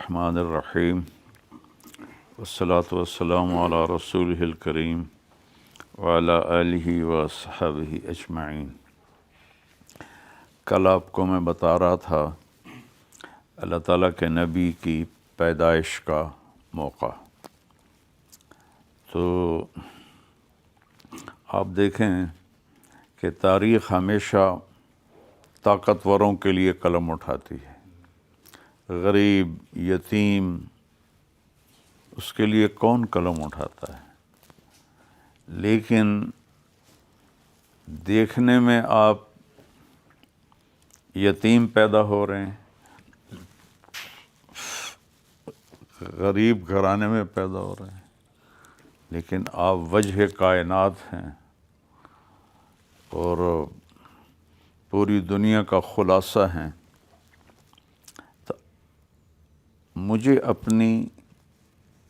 الرحمن الرحیم والصلاة والسلام علی رسولہ الکریم وعلی آلہ وصحبہ اجمعین۔ کل آپ کو میں بتا رہا تھا اللہ تعالیٰ کے نبی کی پیدائش کا موقع۔ تو آپ دیکھیں کہ تاریخ ہمیشہ طاقتوروں کے لیے قلم اٹھاتی ہے، غریب یتیم اس کے لیے کون قلم اٹھاتا ہے؟ لیکن دیکھنے میں آپ یتیم پیدا ہو رہے ہیں، غریب گھرانے میں پیدا ہو رہے ہیں، لیکن آپ وجہ کائنات ہیں اور پوری دنیا کا خلاصہ ہیں۔ مجھے اپنی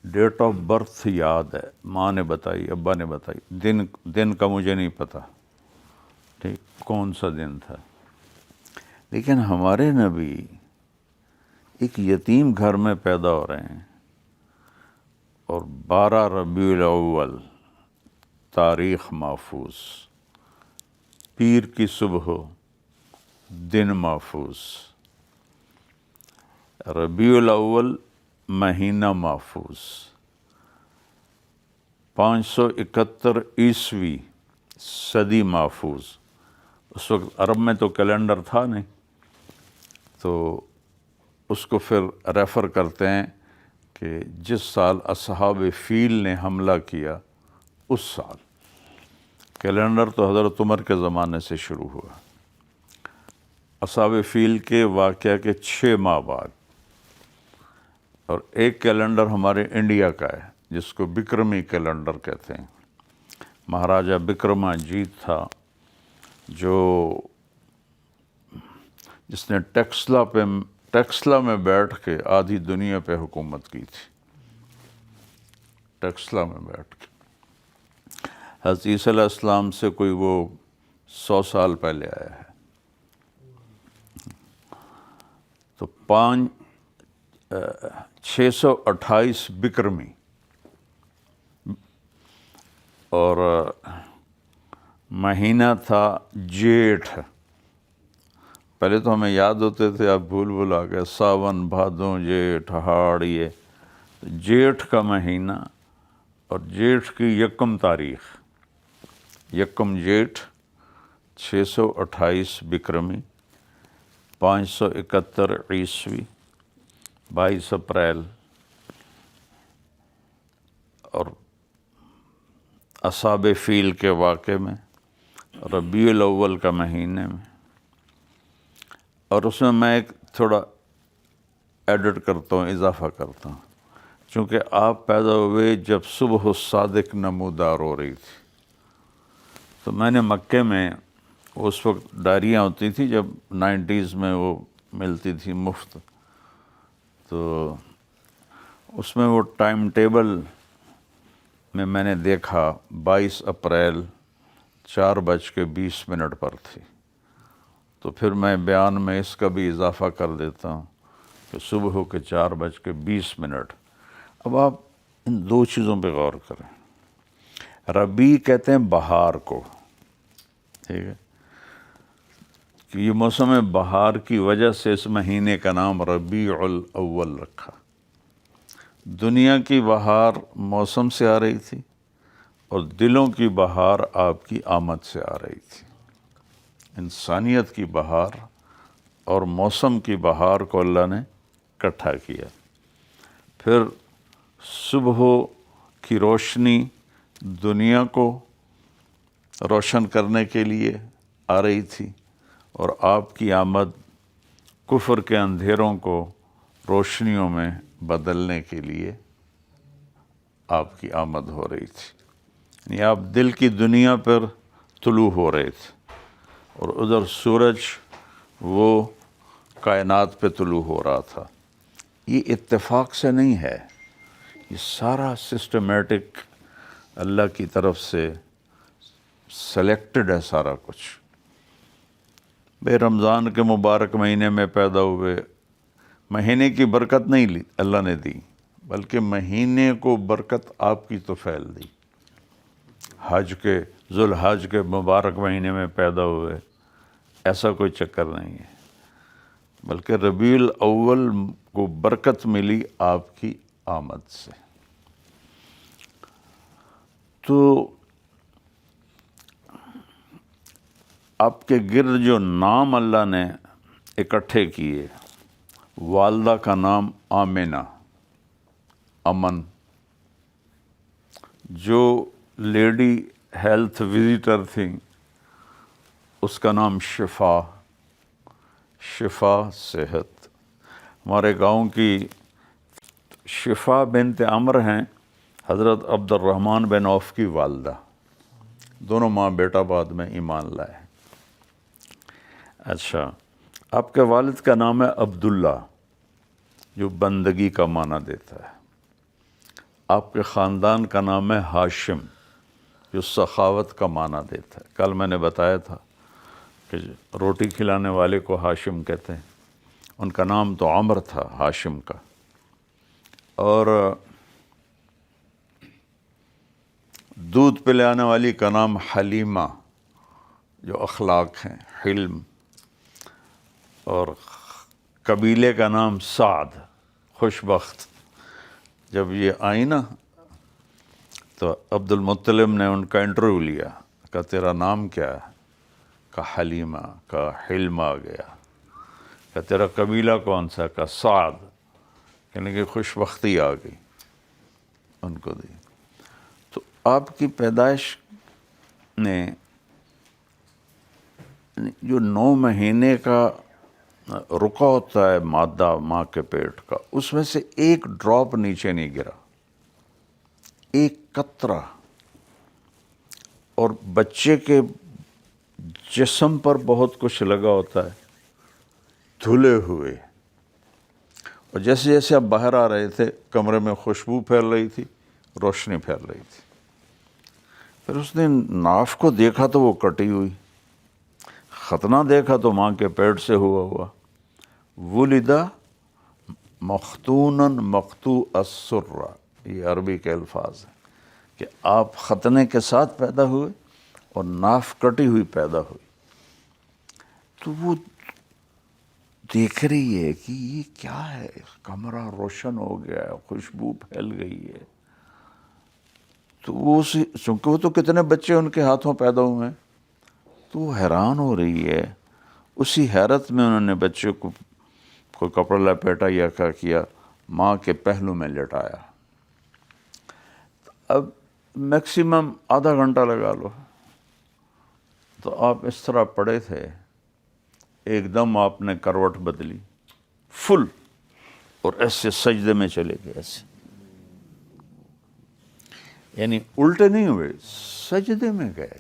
ڈیٹ آف برتھ یاد ہے، ماں نے بتائی، ابا نے بتائی، دن کا مجھے نہیں پتا، ٹھیک کون سا دن تھا، لیکن ہمارے نبی ایک یتیم گھر میں پیدا ہو رہے ہیں اور 12 ربیع الاول تاریخ محفوظ، پیر کی صبح دن محفوظ، ربیع الاول مہینہ محفوظ، 571 عیسوی صدی محفوظ۔ اس وقت عرب میں تو کیلنڈر تھا نہیں، تو اس کو پھر ریفر کرتے ہیں کہ جس سال اصحاب فیل نے حملہ کیا اس سال۔ کیلنڈر تو حضرت عمر کے زمانے سے شروع ہوا، اصحاب فیل کے واقعہ کے 6 ماہ بعد۔ اور ایک کیلنڈر ہمارے انڈیا کا ہے جس کو بکرمی کیلنڈر کہتے ہیں، مہاراجہ بکرما جیت تھا جس نے ٹیکسلا میں بیٹھ کے آدھی دنیا پہ حکومت کی تھی، ٹیکسلا میں بیٹھ کے۔ حضرت عیسیٰ علیہ السلام سے کوئی وہ 100 سال پہلے آیا ہے۔ تو 628 بکرمی، اور مہینہ تھا جیٹھ۔ پہلے تو ہمیں یاد ہوتے تھے، اب بھول آ گئے، ساون بھادوں جیٹھ ہاڑ، یہ جیٹھ کا مہینہ، اور جیٹھ کی 1 تاریخ، 1 جیٹھ 628 بکرمی، 571 عیسوی، 22 اپریل، اور اصحاب فیل کے واقعے میں ربیع الاول کا مہینے میں۔ اور اس میں ایک تھوڑا ایڈٹ کرتا ہوں، اضافہ کرتا ہوں، چونکہ آپ پیدا ہوئے جب صبح الصادق نمودار ہو رہی تھی، تو میں نے مکے میں، اس وقت ڈائریاں ہوتی تھی جب 90s میں وہ ملتی تھی مفت، تو اس میں وہ ٹائم ٹیبل میں نے دیکھا 22 اپریل 4:20 پر تھی۔ تو پھر میں بیان میں اس کا بھی اضافہ کر دیتا ہوں کہ صبح کے 4:20۔ اب آپ ان 2 چیزوں پہ غور کریں۔ ربیع کہتے ہیں بہار کو، ٹھیک ہے، کہ یہ موسم بہار کی وجہ سے اس مہینے کا نام ربیع الاول رکھا۔ دنیا کی بہار موسم سے آ رہی تھی اور دلوں کی بہار آپ کی آمد سے آ رہی تھی۔ انسانیت کی بہار اور موسم کی بہار کو اللہ نے اکٹھا کیا۔ پھر صبح کی روشنی دنیا کو روشن کرنے کے لیے آ رہی تھی، اور آپ کی آمد کفر کے اندھیروں کو روشنیوں میں بدلنے کے لیے آپ کی آمد ہو رہی تھی۔ یعنی آپ دل کی دنیا پر طلوع ہو رہے تھے، اور ادھر سورج وہ کائنات پہ طلوع ہو رہا تھا۔ یہ اتفاق سے نہیں ہے، یہ سارا سسٹمیٹک اللہ کی طرف سے سلیکٹڈ ہے سارا کچھ۔ بے رمضان کے مبارک مہینے میں پیدا ہوئے، مہینے کی برکت نہیں لی اللہ نے دی، بلکہ مہینے کو برکت آپ کی تو پھیل دی۔ حج کے ذوالحج کے مبارک مہینے میں پیدا ہوئے، ایسا کوئی چکر نہیں ہے، بلکہ ربیع الاول کو برکت ملی آپ کی آمد سے۔ تو آپ کے گرد جو نام اللہ نے اکٹھے کیے، والدہ کا نام آمنہ، امن، جو لیڈی ہیلتھ وزیٹر تھیں اس کا نام شفا، شفا صحت۔ ہمارے گاؤں کی شفا بنت عمر ہیں حضرت عبد الرحمن بن عوف کی والدہ، دونوں ماں بیٹا بعد میں ایمان لائے۔ اچھا، آپ کے والد کا نام ہے عبداللہ، جو بندگی کا معنی دیتا ہے۔ آپ کے خاندان کا نام ہے ہاشم، جو سخاوت کا معنی دیتا ہے۔ کل میں نے بتایا تھا کہ روٹی کھلانے والے کو ہاشم کہتے ہیں، ان کا نام تو عمر تھا ہاشم کا۔ اور دودھ پلانے والی کا نام حلیمہ، جو اخلاق ہیں، حلم۔ اور قبیلے کا نام سعد، خوش بخت۔ جب یہ آئی نا تو عبد المطلب نے ان کا انٹرویو لیا، کہا تیرا نام کیا ہے؟ کہا حلیمہ، کہا حلم آ گیا۔ کہا تیرا قبیلہ کون سا؟ کہا سعد، یعنی کہ خوش بختی آ گئی ان کو دی۔ تو آپ کی پیدائش نے جو 9 مہینے کا رکا ہوتا ہے مادہ ماں کے پیٹ کا، اس میں سے ایک ڈراپ نیچے نہیں گرا، ایک قطرہ۔ اور بچے کے جسم پر بہت کچھ لگا ہوتا ہے، دھلے ہوئے۔ اور جیسے جیسے آپ باہر آ رہے تھے کمرے میں خوشبو پھیل رہی تھی، روشنی پھیل رہی تھی۔ پھر اس نے ناف کو دیکھا تو وہ کٹی ہوئی، ختنہ دیکھا تو ماں کے پیٹ سے ہوا۔ ولدہ مختوناً مقطوع السرہ، یہ عربی کے الفاظ ہیں کہ آپ ختنے کے ساتھ پیدا ہوئے اور ناف کٹی ہوئی پیدا ہوئی۔ تو وہ دیکھ رہی ہے کہ یہ کیا ہے، کمرہ روشن ہو گیا ہے، خوشبو پھیل گئی ہے۔ تو وہ چونکہ وہ تو کتنے بچے ان کے ہاتھوں پیدا ہوئے ہیں، تو وہ حیران ہو رہی ہے۔ اسی حیرت میں انہوں نے بچے کو کوئی کپڑا لپیٹا یا کیا کیا، ماں کے پہلو میں لٹایا۔ اب میکسیمم آدھا گھنٹہ لگا لو، تو آپ اس طرح پڑے تھے، ایک دم آپ نے کروٹ بدلی فل، اور ایسے سجدے میں چلے گئے، ایسے یعنی الٹے نہیں ہوئے، سجدے میں گئے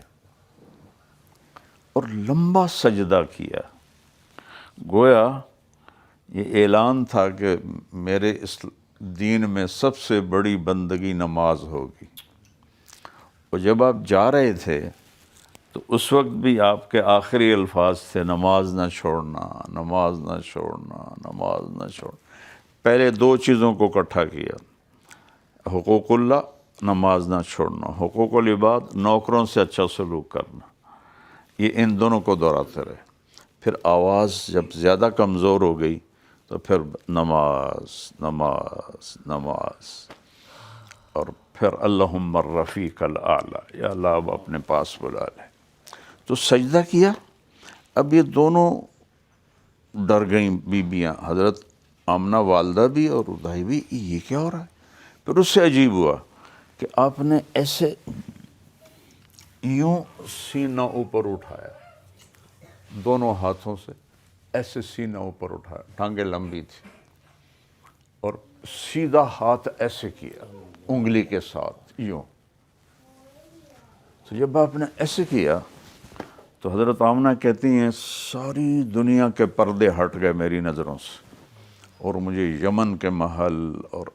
اور لمبا سجدہ کیا۔ گویا یہ اعلان تھا کہ میرے اس دین میں سب سے بڑی بندگی نماز ہوگی۔ اور جب آپ جا رہے تھے تو اس وقت بھی آپ کے آخری الفاظ تھے، نماز نہ چھوڑنا، نماز نہ چھوڑنا، نماز نہ چھوڑنا۔ پہلے 2 چیزوں کو اکٹھا کیا، حقوق اللہ، نماز نہ چھوڑنا، حقوق العباد، نوکروں سے اچھا سلوک کرنا، یہ ان دونوں کو دہراتے رہے۔ پھر آواز جب زیادہ کمزور ہو گئی تو پھر نماز نماز نماز، اور پھر اللہم الرفیق الاعلی، یا اللہ اب اپنے پاس بلا لے۔ تو سجدہ کیا۔ اب یہ دونوں ڈر گئیں بیویاں، حضرت آمنہ والدہ بھی اور ادائی بھی، یہ کیا ہو رہا ہے؟ پھر اس سے عجیب ہوا کہ آپ نے ایسے یوں سینہ اوپر اٹھایا، دونوں ہاتھوں سے ایسے سینہ اوپر اٹھایا، ٹانگیں لمبی تھی، اور سیدھا ہاتھ ایسے کیا انگلی کے ساتھ یوں۔ تو جب آپ نے ایسے کیا تو حضرت آمنہ کہتی ہیں ساری دنیا کے پردے ہٹ گئے میری نظروں سے، اور مجھے یمن کے محل اور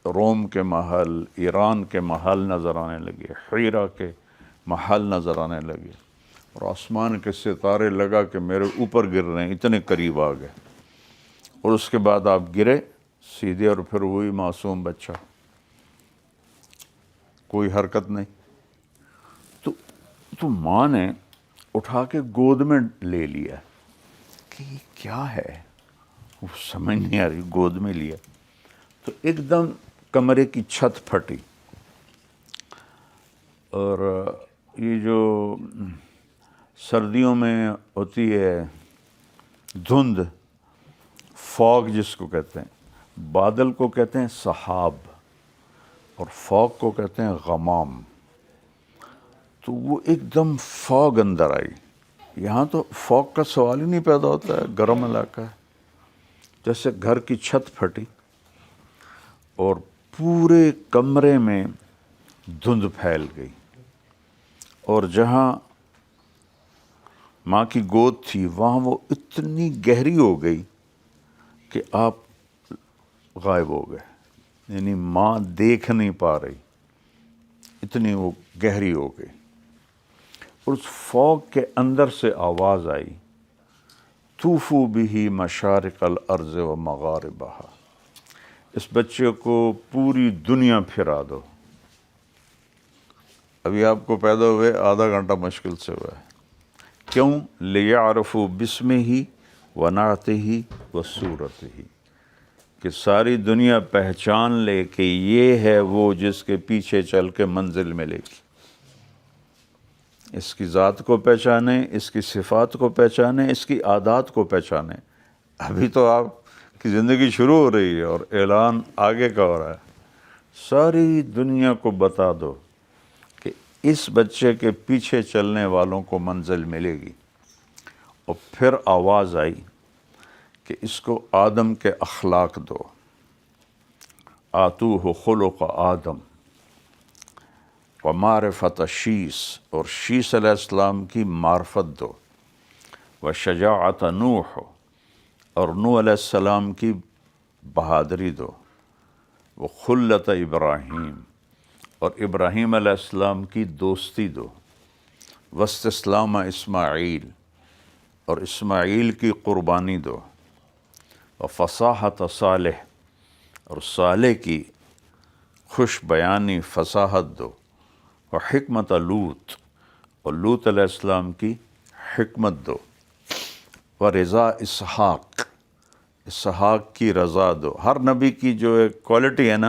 روم کے محل، ایران کے محل نظر آنے لگے، حیرہ کے محل نظر آنے لگے، اور آسمان کے ستارے لگا کہ میرے اوپر گر رہے ہیں، اتنے قریب آ گئے۔ اور اس کے بعد آپ گرے سیدھے، اور پھر وہی معصوم بچہ، کوئی حرکت نہیں۔ تو ماں نے اٹھا کے گود میں لے لیا کہ یہ کیا ہے، وہ سمجھ نہیں آ رہی، گود میں لیا تو ایک دم کمرے کی چھت پھٹی، اور یہ جو سردیوں میں ہوتی ہے دھند، فوگ جس کو کہتے ہیں، بادل کو کہتے ہیں سحاب اور فوگ کو کہتے ہیں غمام، تو وہ ایک دم فوگ اندر آئی۔ یہاں تو فوگ کا سوال ہی نہیں پیدا ہوتا ہے، گرم علاقہ ہے، جیسے گھر کی چھت پھٹی اور پورے کمرے میں دھند پھیل گئی، اور جہاں ماں کی گود تھی وہاں وہ اتنی گہری ہو گئی کہ آپ غائب ہو گئے، یعنی ماں دیکھ نہیں پا رہی، اتنی وہ گہری ہو گئی۔ اور اس فوگ کے اندر سے آواز آئی، طوفوا بہ مشارق الارض و مغاربہا، اس بچے کو پوری دنیا پھرا دو۔ ابھی آپ کو پیدا ہوئے آدھا گھنٹہ مشکل سے ہوا ہے، کیوں؟ لیعرفوا باسمہ و نعتہ و صورتہ، کہ ساری دنیا پہچان لے کہ یہ ہے وہ جس کے پیچھے چل کے منزل ملے گی، اس کی ذات کو پہچانے، اس کی صفات کو پہچانے، اس کی عادات کو پہچانے۔ ابھی تو آپ کی زندگی شروع ہو رہی ہے اور اعلان آگے کا ہو رہا ہے، ساری دنیا کو بتا دو کہ اس بچے کے پیچھے چلنے والوں کو منزل ملے گی۔ اور پھر آواز آئی کہ اس کو آدم کے اخلاق دو، آتوہ خلق آدم و معرفت شیس، اور شیس علیہ السلام کی معرفت دو، و شجاعت نوح، اور نوح علیہ السلام کی بہادری دو، و خلت ابراہیم، اور ابراہیم علیہ السلام کی دوستی دو، واستسلام اسماعیل، اور اسماعیل کی قربانی دو، و فصاحت صالح، اور صالح کی خوش بیانی فصاحت دو، و حکمت لوط، اور لوط علیہ السلام کی حکمت دو، و رضا اسحاق، اسحاق کی رضا دو۔ ہر نبی کی جو ایک کوالٹی ہے نا،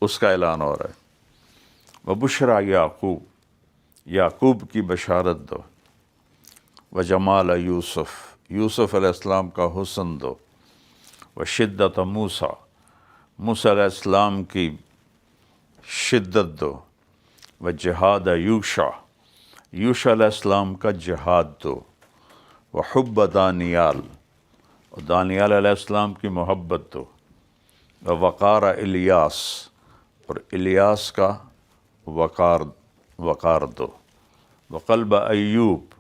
اس کا اعلان ہو رہا ہے۔ و بشریٰ یعقوب، یعقوب کی بشارت دو، و جمال یوسف، یوسف علیہ السلام کا حسن دو، و شدت موسیٰ، موسیٰ علیہ السلام کی شدت دو، و جہاد یوشع، یوشع علیہ السلام کا جہاد دو، و حب دانیال، اور دانیال علیہ السلام کی محبت دو، و وقار الیاس، اور الیاس کا وقار دو، و قلب ایوب،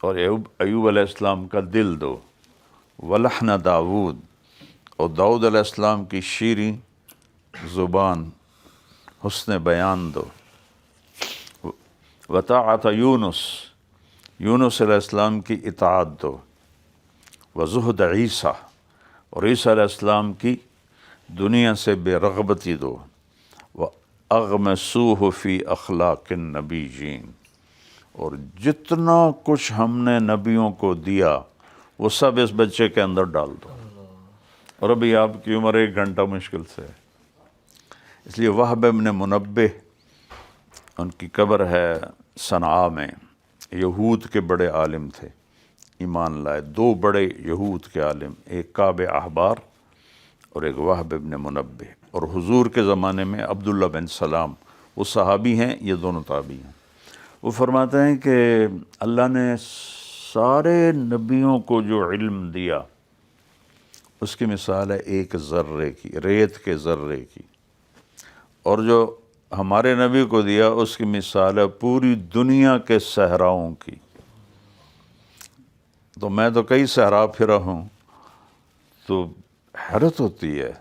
اور ایوب علیہ السلام کا دل دو، و لحن داود، اور داؤد علیہ السلام کی شیریں زبان، حسن بیان دو، و طاعت یونس، یونس علیہ السلام کی اطاعت دو، و زہد عیسیٰ، اور عیسیٰ علیہ السلام کی دنیا سے بے رغبتی دو، و اغمسوہ فی اخلاق النبیین، اور جتنا کچھ ہم نے نبیوں کو دیا وہ سب اس بچے کے اندر ڈال دو۔ اور ابھی آپ کی عمر 1 گھنٹہ مشکل سے ہے، اس لیے وہب ابن منبہ، ان کی قبر ہے صنعاء میں، یہود کے بڑے عالم تھے، ایمان لائے، 2 بڑے یہود کے عالم، ایک کعب احبار اور ایک وہب ابن منبہ، اور حضور کے زمانے میں عبداللہ بن سلام، وہ صحابی ہیں، یہ دونوں تابعی ہیں۔ وہ فرماتے ہیں کہ اللہ نے سارے نبیوں کو جو علم دیا اس کی مثال ہے ایک ذرے کی، ریت کے ذرے کی، اور جو ہمارے نبی کو دیا اس کی مثال ہے پوری دنیا کے صحراؤں کی۔ تو میں تو کئی صحرا پھرا ہوں، تو حیرت ہوتی ہے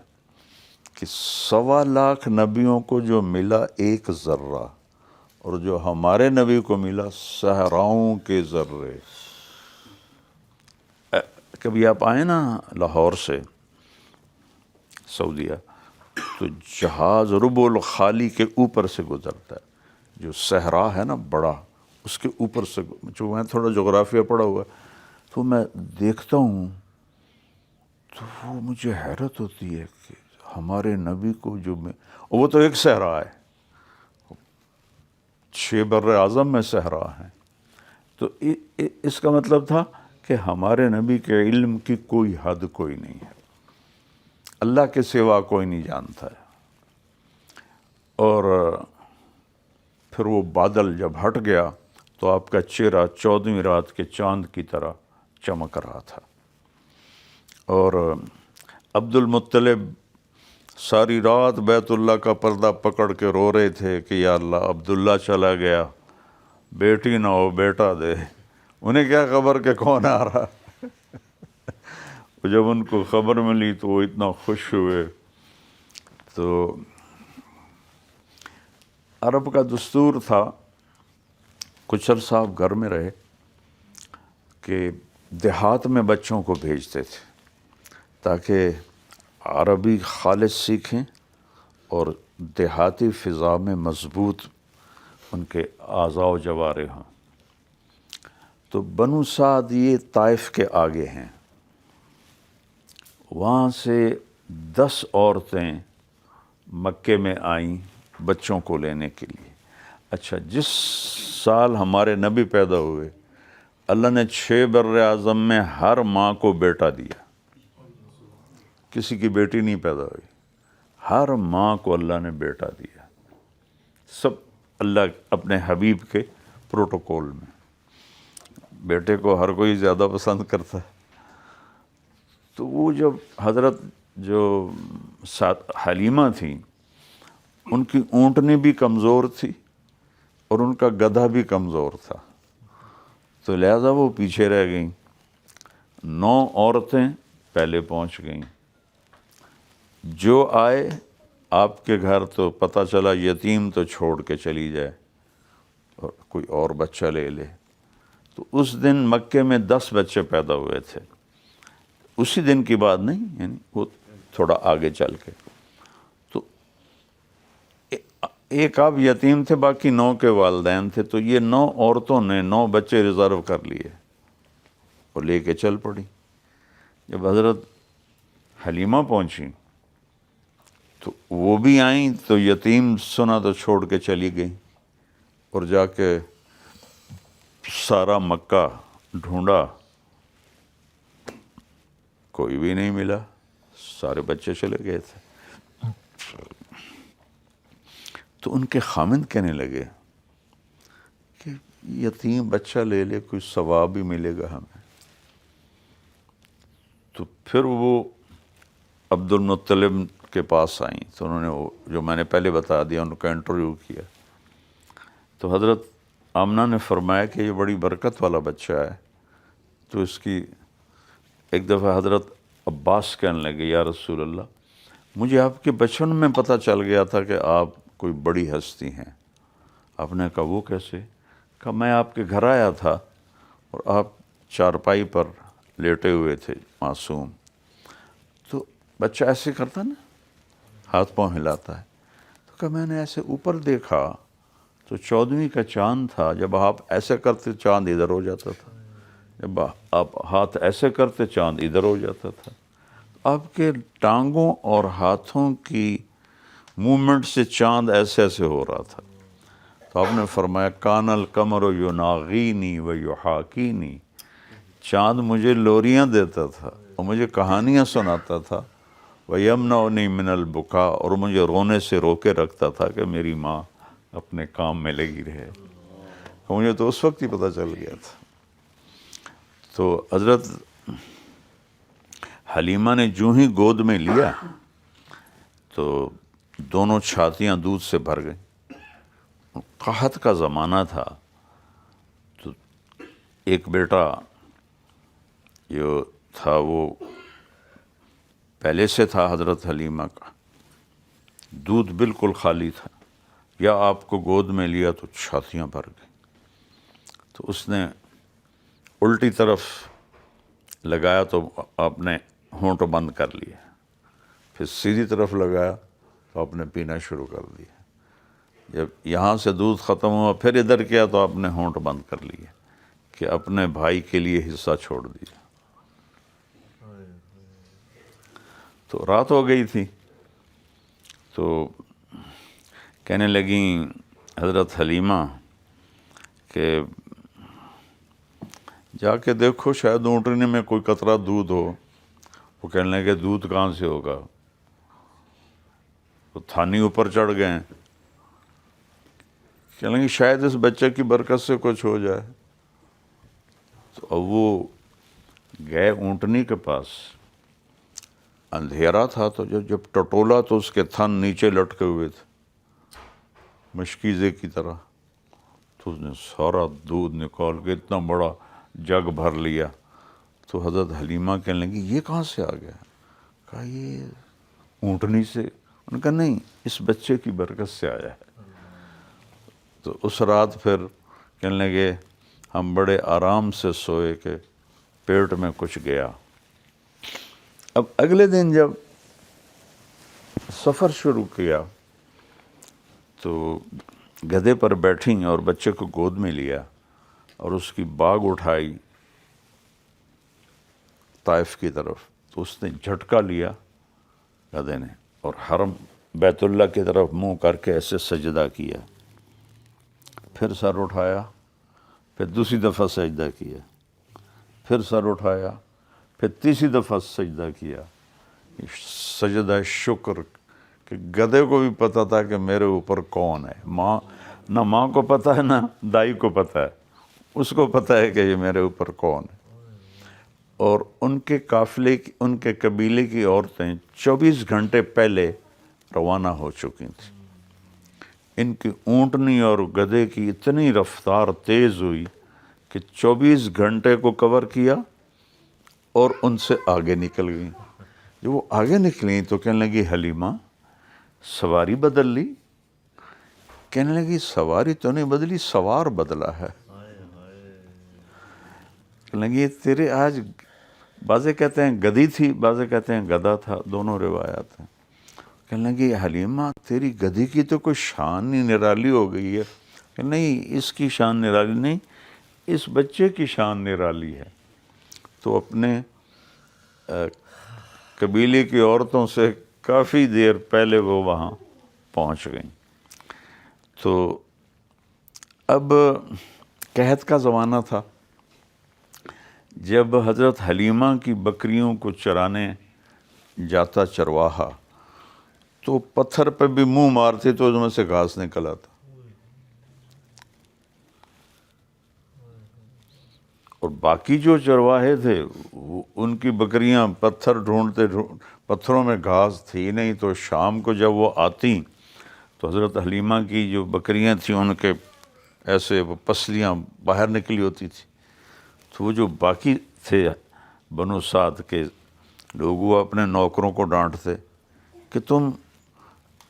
کہ 1.25 لاکھ نبیوں کو جو ملا ایک ذرہ، اور جو ہمارے نبی کو ملا صحراؤں کے ذرے۔ کبھی آپ آئیں نا لاہور سے سعودیہ، تو جہاز ربع الخالی کے اوپر سے گزرتا ہے، جو صحرا ہے نا بڑا، اس کے اوپر سے، جو میں تھوڑا جغرافیہ پڑھا ہوا ہے تو میں دیکھتا ہوں تو وہ مجھے حیرت ہوتی ہے کہ ہمارے نبی کو جو وہ تو ایک صحرا ہے، 6 بر اعظم میں صحرا ہے، تو اس کا مطلب تھا کہ ہمارے نبی کے علم کی کوئی حد کوئی نہیں ہے، اللہ کے سوا کوئی نہیں جانتا ہے۔ اور پھر وہ بادل جب ہٹ گیا تو آپ کا چہرہ 14ویں رات کے چاند کی طرح چمک رہا تھا، اور عبد المطلب ساری رات بیت اللہ کا پردہ پکڑ کے رو رہے تھے کہ یا اللہ عبداللہ چلا گیا، بیٹی نہ ہو بیٹا دے۔ انہیں کیا خبر کہ کون آ رہا۔ جب ان کو خبر ملی تو وہ اتنا خوش ہوئے۔ تو عرب کا دستور تھا، کچھ عرصہ آپ گھر میں رہے کہ دیہات میں بچوں کو بھیجتے تھے تاکہ عربی خالص سیکھیں اور دیہاتی فضا میں مضبوط ان کے اعضاء و جوارح ہوں۔ تو بنو سعد یہ طائف کے آگے ہیں، وہاں سے 10 عورتیں مکے میں آئیں بچوں کو لینے کے لیے۔ اچھا، جس سال ہمارے نبی پیدا ہوئے اللہ نے 6 بر اعظم میں ہر ماں کو بیٹا دیا، کسی کی بیٹی نہیں پیدا ہوئی، ہر ماں کو اللہ نے بیٹا دیا، سب اللہ اپنے حبیب کے پروٹوکول میں۔ بیٹے کو ہر کوئی زیادہ پسند کرتا ہے۔ تو وہ جب حضرت جو حلیمہ تھیں، ان کی اونٹنی بھی کمزور تھی اور ان کا گدھا بھی کمزور تھا، تو لہذا وہ پیچھے رہ گئیں۔ 9 عورتیں پہلے پہنچ گئیں، جو آئے آپ کے گھر تو پتہ چلا یتیم تو چھوڑ کے چلی جائے اور کوئی اور بچہ لے لے۔ تو اس دن مکے میں 10 بچے پیدا ہوئے تھے، اسی دن کی بات نہیں، یعنی وہ تھوڑا آگے چل کے۔ تو ایک آپ یتیم تھے، باقی 9 کے والدین تھے، تو یہ 9 عورتوں نے 9 بچے ریزرو کر لیے اور لے کے چل پڑی۔ جب حضرت حلیمہ پہنچی تو وہ بھی آئیں تو یتیم سنا تو چھوڑ کے چلی گئیں، اور جا کے سارا مکہ ڈھونڈا، کوئی بھی نہیں ملا، سارے بچے چلے گئے تھے۔ تو ان کے خامند کہنے لگے کہ یتیم بچہ لے لے، کوئی ثواب بھی ملے گا ہمیں۔ تو پھر وہ عبد المطلب کے پاس آئیں، تو انہوں نے وہ جو میں نے پہلے بتا دیا، ان کا انٹرویو کیا۔ تو حضرت آمنہ نے فرمایا کہ یہ بڑی برکت والا بچہ ہے۔ تو اس کی ایک دفعہ حضرت عباس کہنے لگے یا رسول اللہ، مجھے آپ کے بچپن میں پتہ چل گیا تھا کہ آپ کوئی بڑی ہستی ہیں۔ آپ نے کہا وہ کیسے؟ کہا میں آپ کے گھر آیا تھا اور آپ چارپائی پر لیٹے ہوئے تھے معصوم، تو بچہ ایسے کرتا نا، ہاتھ پاؤں ہلاتا ہے، تو کہا میں نے ایسے اوپر دیکھا تو 14ویں کا چاند تھا، جب آپ ایسے کرتے چاند ادھر ہو جاتا تھا، جب آپ ہاتھ ایسے کرتے چاند ادھر ہو جاتا تھا۔ آپ کے ٹانگوں اور ہاتھوں کی موومنٹ سے چاند ایسے ایسے ہو رہا تھا۔ تو آپ نے فرمایا کان القمر یناغینی و یحاکینی، چاند مجھے لوریاں دیتا تھا اور مجھے کہانیاں سناتا تھا، وَيَمْنَعُنِي مِنَ الْبُكَاءِ، اور مجھے رونے سے روکے رکھتا تھا کہ میری ماں اپنے کام میں لگی رہے۔ مجھے تو اس وقت ہی پتہ چل گیا تھا۔ تو حضرت حلیمہ نے جو ہی گود میں لیا تو دونوں چھاتیاں دودھ سے بھر گئیں۔ قحط کا زمانہ تھا، تو ایک بیٹا جو تھا وہ پہلے سے تھا حضرت حلیمہ کا، دودھ بالکل خالی تھا، یا آپ کو گود میں لیا تو چھاتیاں بھر گئیں۔ تو اس نے الٹی طرف لگایا تو آپ نے ہونٹ بند کر لیا، پھر سیدھی طرف لگایا تو آپ نے پینا شروع کر دیا. جب یہاں سے دودھ ختم ہوا پھر ادھر کیا تو آپ نے ہونٹ بند کر لیا کہ اپنے بھائی کے لیے حصہ چھوڑ دیا. تو رات ہو گئی تھی تو کہنے لگیں حضرت حلیمہ کہ جا کے دیکھو شاید اونٹنے میں کوئی قطرہ دودھ ہو. وہ کہنے لگے دودھ کہاں سے ہوگا؟ تو تھانی اوپر چڑھ گئے. کہنے لگے شاید اس بچے کی برکت سے کچھ ہو جائے. تو اب وہ گئے اونٹنی کے پاس. اندھیرا تھا تو جب ٹٹولا تو اس کے تھن نیچے لٹکے ہوئے تھے مشکیزے کی طرح. تو اس نے سارا دودھ نکال کے اتنا بڑا جگ بھر لیا. تو حضرت حلیمہ کہنے لگی یہ کہاں سے آ گیا؟ کہا یہ اونٹنی سے. انہوں نے کہا نہیں، اس بچے کی برکت سے آیا ہے. تو اس رات پھر کہنے لگے ہم بڑے آرام سے سوئے کہ پیٹ میں کچھ گیا. اب اگلے دن جب سفر شروع کیا تو گدھے پر بیٹھیں اور بچے کو گود میں لیا اور اس کی باگ اٹھائی طائف کی طرف. تو اس نے جھٹکا لیا گدھے نے اور حرم بیت اللہ کی طرف منہ کر کے ایسے سجدہ کیا. پھر سر اٹھایا، پھر دوسری دفعہ سجدہ کیا، پھر سر اٹھایا، پھر تیسری دفعہ سجدہ کیا. سجدہ شکر کہ گدھے کو بھی پتہ تھا کہ میرے اوپر کون ہے. نہ ماں کو پتہ ہے نہ دائی کو پتہ ہے، اس کو پتہ ہے کہ یہ میرے اوپر کون ہے. اور ان کے قافلے کی، ان کے قبیلے کی عورتیں 24 گھنٹے پہلے روانہ ہو چکی تھیں. ان کی اونٹنی اور گدھے کی اتنی رفتار تیز ہوئی کہ 24 گھنٹے کو کور کیا اور ان سے آگے نکل گئیں. جب وہ آگے نکلیں تو کہنے لگی حلیمہ سواری بدل لی. کہنے لگی سواری تو نہیں بدلی، سوار بدلا ہے. کہنے لگی تیرے آج، بعضے کہتے ہیں گدھی تھی، بعضے کہتے ہیں گدھا تھا، دونوں روایات ہیں. کہنے لگی حلیمہ تیری گدھی کی تو کوئی شان ہی نرالی ہو گئی ہے. کہ نہیں، اس کی شان نرالی نہیں، اس بچے کی شان نرالی ہے. تو اپنے قبیلے کی عورتوں سے کافی دیر پہلے وہ وہاں پہنچ گئیں. تو اب قحط کا زمانہ تھا. جب حضرت حلیمہ کی بکریوں کو چرانے جاتا چرواہا تو پتھر پہ بھی منہ مارتے تو اس میں سے گھاس نکل آتا. اور باقی جو چرواہے تھے ان کی بکریاں پتھر ڈھونڈتے پتھروں میں گھاس تھی نہیں. تو شام کو جب وہ آتی تو حضرت حلیمہ کی جو بکریاں تھیں ان کے ایسے وہ پسلیاں باہر نکلی ہوتی تھی. تو وہ جو باقی تھے بنو سعد کے لوگ وہ اپنے نوکروں کو ڈانٹتے کہ تم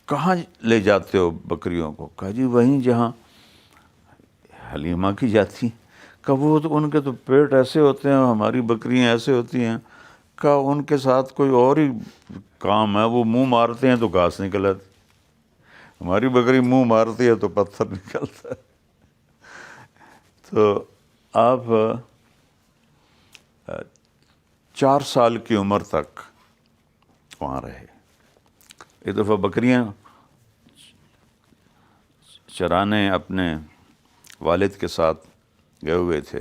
کہاں لے جاتے ہو بکریوں کو؟ کہا جی وہیں جہاں حلیمہ کی جاتی. کہ وہ تو ان کے تو پیٹ ایسے ہوتے ہیں، ہماری بکریاں ایسے ہوتی ہیں. کہ ان کے ساتھ کوئی اور ہی کام ہے، وہ منہ مارتے ہیں تو گھاس نکل آتی، ہماری بکری منہ مارتی ہے تو پتھر نکلتا ہے. تو آپ 4 سال کی عمر تک وہاں رہے. ایک دفعہ بکریاں چرانے اپنے والد کے ساتھ گئے ہوئے تھے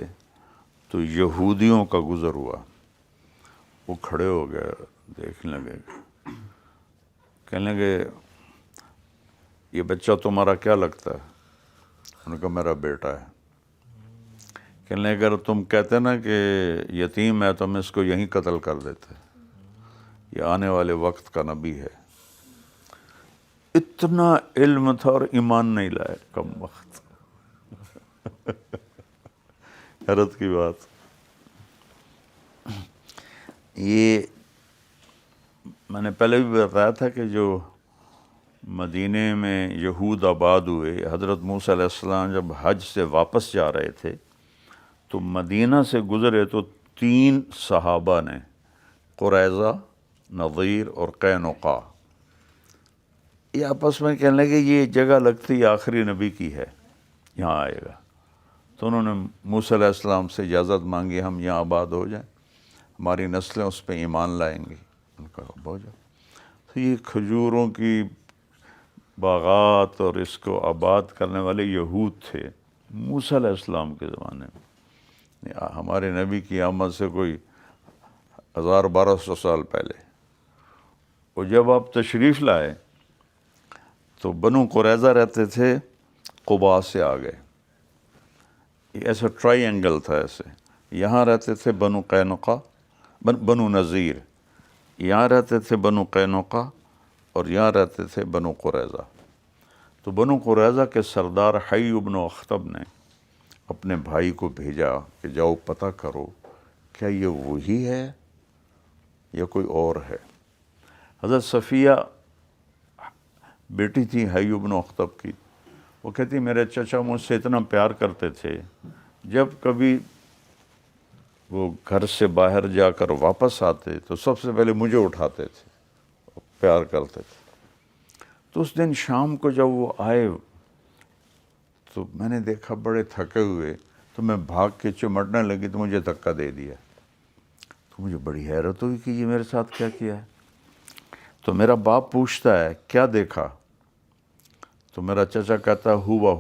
تو یہودیوں کا گزر ہوا. وہ کھڑے ہو گئے، دیکھنے لگے، کہنے لگے یہ بچہ تمہارا کیا لگتا ہے؟ انہوں نے کہا میرا بیٹا ہے. کہنے لگے اگر تم کہتے نا کہ یتیم ہے تو ہم اس کو یہیں قتل کر دیتے، یہ آنے والے وقت کا نبی ہے. اتنا علم تھا اور ایمان نہیں لائے، کم وقت. حیرت کی بات. یہ میں نے پہلے بھی بتایا تھا کہ جو مدینے میں یہود آباد ہوئے، حضرت موسیٰ علیہ السلام جب حج سے واپس جا رہے تھے تو مدینہ سے گزرے تو 3 صحابہ نے، قریظہ، نظیر اور قینقاع، یہ آپس میں کہنے لگے یہ جگہ لگتی آخری نبی کی ہے، یہاں آئے گا۔ تو انہوں نے موسیٰ علیہ السلام سے اجازت مانگی ہم یہاں آباد ہو جائیں، ہماری نسلیں اس پہ ایمان لائیں گی۔ ان کا ہو جاؤ۔ تو یہ کھجوروں کی باغات اور اس کو آباد کرنے والے یہود تھے موسیٰ علیہ السلام کے زمانے میں، ہمارے نبی کی آمد سے کوئی 1200 سال پہلے۔ اور جب آپ تشریف لائے تو بنو قریظہ رہتے تھے قباء سے آگے، یہ ایسا ٹرائی اینگل تھا ایسے، یہاں رہتے تھے بنو قینقاع، بنو نذیر، یہاں رہتے تھے بنو قینقاع، اور یہاں رہتے تھے بنو قریظہ۔ تو بنو قریظہ کے سردار حی بن اخطب نے اپنے بھائی کو بھیجا کہ جاؤ پتہ کرو کیا یہ وہی ہے یا کوئی اور ہے۔ حضرت صفیہ بیٹی تھی حی بن اخطب کی، وہ کہتی میرے چچا مجھ سے اتنا پیار کرتے تھے، جب کبھی وہ گھر سے باہر جا کر واپس آتے تو سب سے پہلے مجھے اٹھاتے تھے، پیار کرتے تھے۔ تو اس دن شام کو جب وہ آئے تو میں نے دیکھا بڑے تھکے ہوئے، تو میں بھاگ کے چمٹنے لگی تو مجھے دھکا دے دیا۔ تو مجھے بڑی حیرت ہوئی کہ یہ میرے ساتھ کیا کیا ہے۔ تو میرا باپ پوچھتا ہے کیا دیکھا؟ تو میرا چچا کہتا ہے ہوا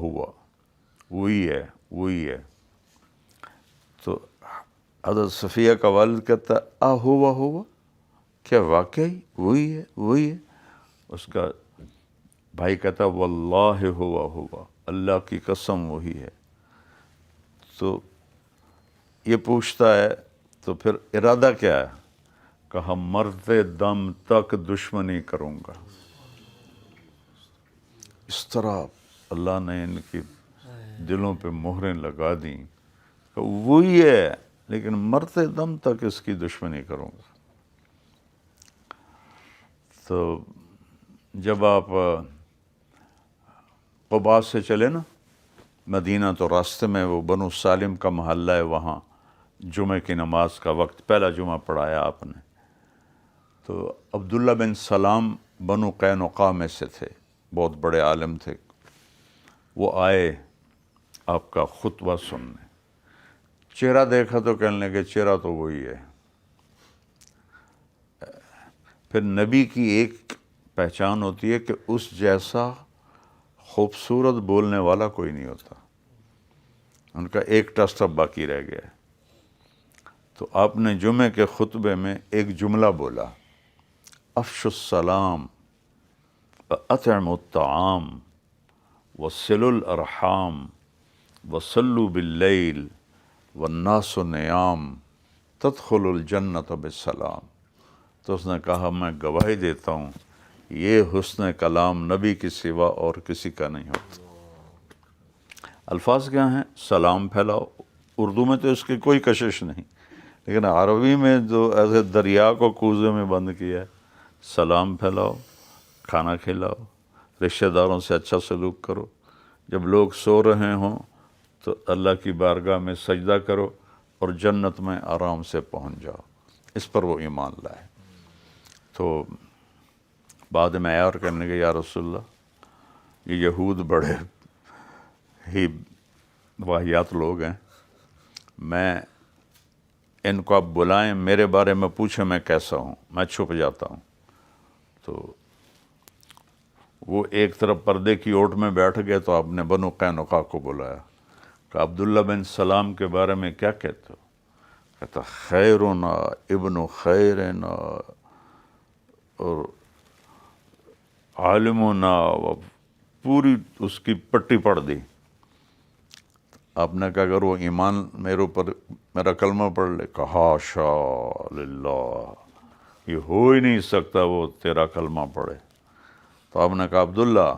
وہی ہے وہی ہے۔ تو حضرت صفیہ کا والد کہتا ہے ہوا کیا واقعی وہی ہے؟ اس کا بھائی کہتا ہے واللہ ہوا، اللہ کی قسم وہی ہے۔ تو یہ پوچھتا ہے تو پھر ارادہ کیا ہے؟ کہا مرتے دم تک دشمنی کروں گا۔ اس طرح اللہ نے ان کی دلوں پہ مہریں لگا دیں کہ وہی ہے لیکن مرتے دم تک اس کی دشمنی کروں گا۔ تو جب آپ قباء سے چلے نا مدینہ، تو راستے میں وہ بنو سالم کا محلہ ہے، وہاں جمعہ کی نماز کا وقت پہلا جمعہ پڑھایا آپ نے۔ تو عبداللہ بن سلام بنو قینقاع میں سے تھے، بہت بڑے عالم تھے، وہ آئے آپ کا خطبہ سننے۔ چہرہ دیکھا تو کہنے لگے چہرہ تو وہی ہے۔ پھر نبی کی ایک پہچان ہوتی ہے کہ اس جیسا خوبصورت بولنے والا کوئی نہیں ہوتا، ان کا ایک ٹیسٹ اب باقی رہ گیا ہے۔ تو آپ نے جمعے کے خطبے میں ایک جملہ بولا، افشوا السلام واطعموا الطعام وصلوا الارحام وصلوا باللیل والناس نیام تدخلوا الجنۃ بالسلام۔ تو اس نے کہا میں گواہی دیتا ہوں یہ حسن کلام نبی کی سوا اور کسی کا نہیں ہوتا۔ الفاظ کیا ہیں؟ سلام پھیلاؤ، اردو میں تو اس کی کوئی کشش نہیں، لیکن عربی میں جو ایسے دریا کو کوزے میں بند کیا ہے، سلام پھیلاؤ، کھانا کھلاؤ، رشتہ داروں سے اچھا سلوک کرو، جب لوگ سو رہے ہوں تو اللہ کی بارگاہ میں سجدہ کرو اور جنت میں آرام سے پہنچ جاؤ۔ اس پر وہ ایمان لائے۔ تو بعد میں آیا اور کہنے لگے یا رسول اللہ یہ یہود بڑے ہی واہیات لوگ ہیں، میں ان کو آپ بلائیں میرے بارے میں پوچھیں میں کیسا ہوں، میں چھپ جاتا ہوں۔ تو وہ ایک طرف پردے کی اوٹ میں بیٹھ گئے تو آپ نے بنو قینقاع کو بلایا کہ عبداللہ بن سلام کے بارے میں کیا کہتے ہو؟ کہتا خیرنا ابن خیرنا اور عالمنا، پوری اس کی پٹی پڑھ دی۔ آپ نے کہا اگر وہ ایمان میرے اوپر میرا کلمہ پڑھ لے، کہا حاشا للہ، یہ ہو ہی نہیں سکتا وہ تیرا کلمہ پڑھے۔ تو آپ نے کہا عبداللہ،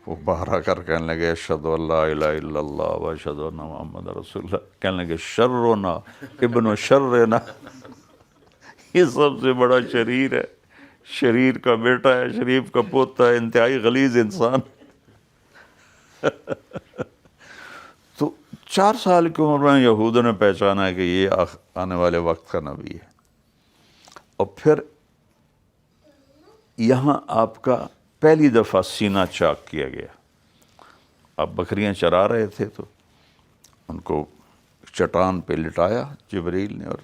وہ باہر آ کر کہنے لگے اشہد ان لا الہ الا اللہ و اشہد ان محمد رسول اللہ، کہنے لگے شرنا ابن شرنا، یہ سب سے بڑا شریر ہے، شریر کا بیٹا ہے، شریف کا پوتا ہے، انتہائی غلیظ انسان۔ تو 4 سال کی عمر میں یہودوں نے پہچانا ہے کہ یہ آنے والے وقت کا نبی ہے۔ اور پھر یہاں آپ کا پہلی دفعہ سینہ چاک کیا گیا. آپ بکریاں چرا رہے تھے تو ان کو چٹان پہ لٹایا جبریل نے اور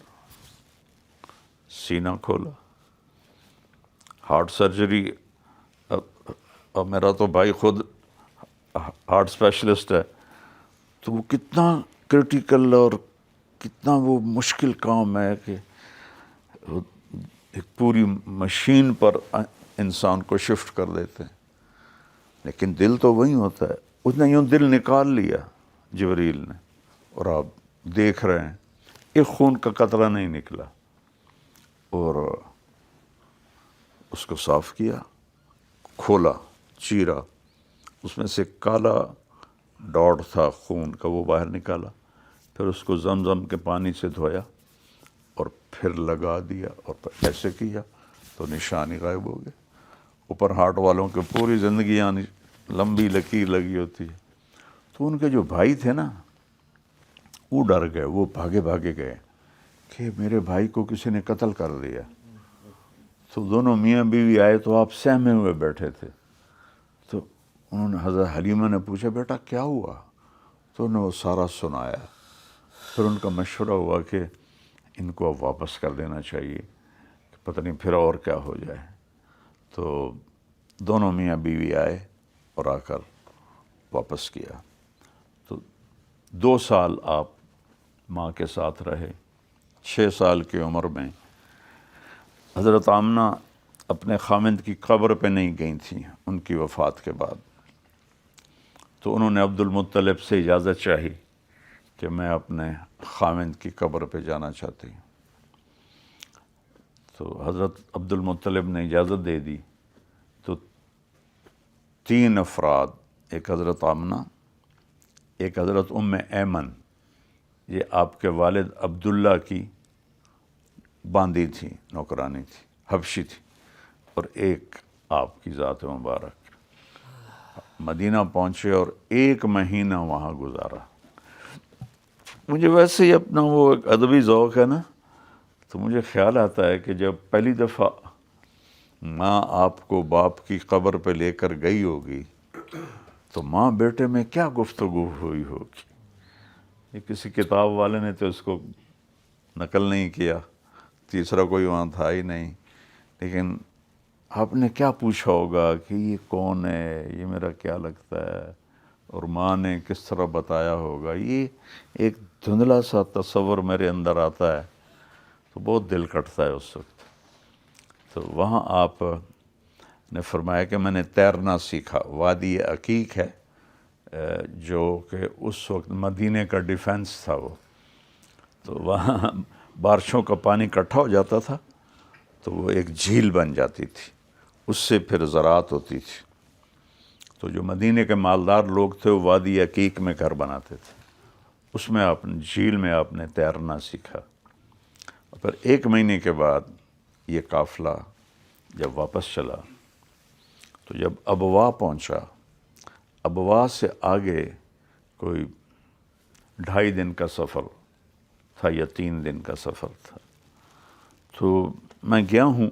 سینہ کھولا. ہارٹ سرجری، اب میرا تو بھائی خود ہارٹ اسپیشلسٹ ہے، تو وہ کتنا کرٹیکل اور کتنا وہ مشکل کام ہے کہ ایک پوری مشین پر انسان کو شفٹ کر دیتے ہیں. لیکن دل تو وہی ہوتا ہے. اس نے یوں دل نکال لیا جبریل نے، اور آپ دیکھ رہے ہیں ایک خون کا قطرہ نہیں نکلا، اور اس کو صاف کیا، کھولا، چیرا، اس میں سے کالا ڈاٹ تھا خون کا، وہ باہر نکالا. پھر اس کو زمزم کے پانی سے دھویا اور پھر لگا دیا، اور پھر ایسے کیا تو نشانی غائب ہو گئے. اوپر ہارٹ والوں کے پوری زندگی یعنی لمبی لکیر لگی ہوتی ہے. تو ان کے جو بھائی تھے نا وہ ڈر گئے، وہ بھاگے بھاگے گئے کہ میرے بھائی کو کسی نے قتل کر دیا. تو دونوں میاں بیوی آئے تو آپ سہمے ہوئے بیٹھے تھے. تو انہوں نے حضرت حلیمہ نے پوچھا بیٹا کیا ہوا؟ تو انہوں نے وہ سارا سنایا. پھر ان کا مشورہ ہوا کہ ان کو اب واپس کر دینا چاہیے، پتہ نہیں پھر اور کیا ہو جائے. تو دونوں میاں بیوی آئے اور آ کر واپس کیا. تو 2 سال آپ ماں کے ساتھ رہے. 6 سال کی عمر میں حضرت آمنہ اپنے خامند کی قبر پہ نہیں گئی تھیں ان کی وفات کے بعد. تو انہوں نے عبد المطلب سے اجازت چاہی کہ میں اپنے خامند کی قبر پہ جانا چاہتی ہوں. تو حضرت عبد المطلب نے اجازت دے دی. تو 3 افراد، ایک حضرت آمنہ، ایک حضرت ام ایمن، یہ آپ کے والد عبداللہ کی باندی تھی، نوکرانی تھی، حبشی تھی، اور ایک آپ کی ذات مبارک. مدینہ پہنچے اور 1 مہینہ وہاں گزارا. مجھے ویسے ہی اپنا وہ ایک ادبی ذوق ہے نا، تو مجھے خیال آتا ہے کہ جب پہلی دفعہ ماں آپ کو باپ کی قبر پہ لے کر گئی ہوگی تو ماں بیٹے میں کیا گفتگو ہوئی ہوگی. یہ کسی کتاب والے نے تو اس کو نقل نہیں کیا، تیسرا کوئی وہاں تھا ہی نہیں، لیکن آپ نے کیا پوچھا ہوگا کہ یہ کون ہے، یہ میرا کیا لگتا ہے، اور ماں نے کس طرح بتایا ہوگا. یہ ایک دھندلا سا تصور میرے اندر آتا ہے تو بہت دل کٹتا ہے اس وقت. تو وہاں آپ نے فرمایا کہ میں نے تیرنا سیکھا. وادی عقیق ہے جو کہ اس وقت مدینے کا ڈیفنس تھا وہ. تو وہاں بارشوں کا پانی اکٹھا ہو جاتا تھا تو وہ ایک جھیل بن جاتی تھی، اس سے پھر زراعت ہوتی تھی. تو جو مدینے کے مالدار لوگ تھے وہ وادی عقیق میں گھر بناتے تھے. اس میں آپ جھیل میں آپ نے تیرنا سیکھا. اور پھر 1 مہینے کے بعد یہ قافلہ جب واپس چلا تو جب ابوا پہنچا، ابوا سے آگے کوئی 2.5 دن کا سفر تھا یا 3 دن کا سفر تھا. تو میں گیا ہوں